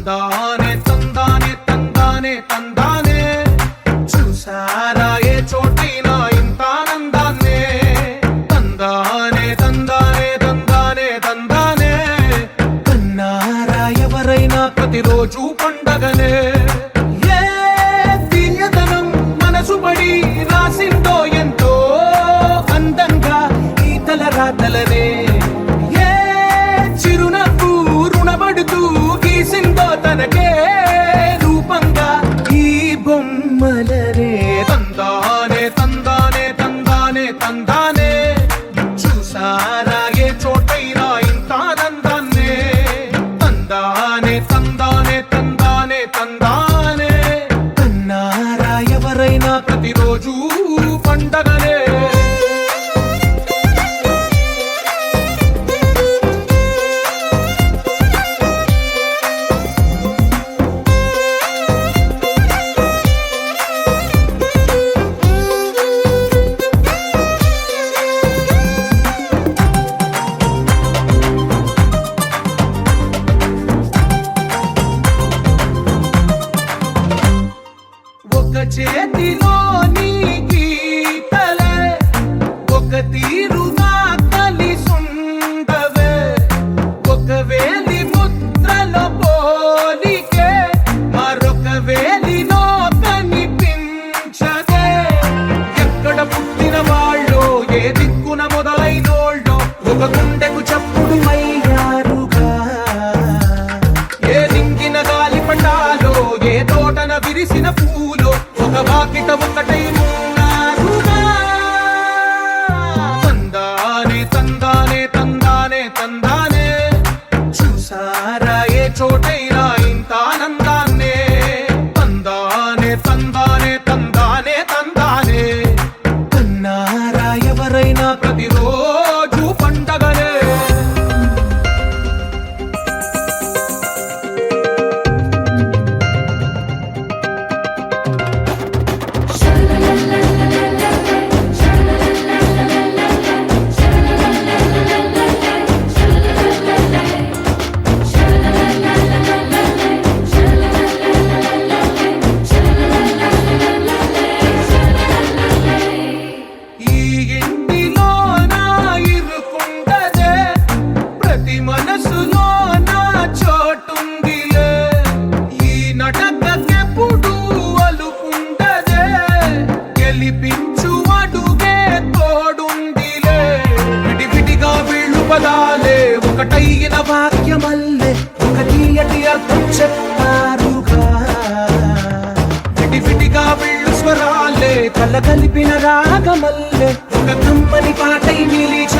తందానే తందానే తందానే తందానే చూసారా ఏ చోటైనా ఇంత ఆనందాన్నే తందానే తందానే తందానే తందానే కన్నారా ఎవరైనా ప్రతిరోజు పండగనే ఏ తీయదనం మనసు పడి రాసిందో ఎంతో అందంగా ఈ తల రాతలనే తనకే రూపంగా ఈ బొమ్మలనే తందానే తందానే తందానే తందానే చూసారా ఏ చోటైనా ఇంత ఆనందాన్నే తందానే తందానే తందానే తందానే కన్నారా ఎవరైనా ప్రతిరోజు పండగనే చేతిలో నీ గీతలే ఒక తీరుగా కలిసుండవే ఒక వేలి ముద్రలో పోలికే మరొక వేలిలో కనిపించదే ఎక్కడ పుట్టిన వాళ్ళో ఏ దిక్కున మొదలైనోళ్ళో ఒక గుండెకు చప్పుడు అయ్యారుగా ఏ దింగిన గాలి పటాలో ఏ తోటన విరిసిన పూలో ఒక వాకిట ఒకటై ఉన్నారుగా తందానే తందానే తందానే తందానే చూసారా ఏ చోటైనా ఇంత ఆనందాన్నే తందానే తందానే తందానే తందానే కన్నారా ఎవరైనా ప్రతిరోజు పండగనే మనసులో నా చోటుందిలే ఈ నటకెప్పుడు అలుపుండదే గెలిపించు అడుగే తోడుందిలే విడివిడిగా వీళ్ళు పదాలే ఒకటైన వాక్యమల్లే ఒక తీయటి అర్థం చెప్పారుగా విడివిడిగా వీళ్ళు స్వరాలే కలగలిపిన రాగమల్లే ఒక కమ్మని పాటై నిలిచి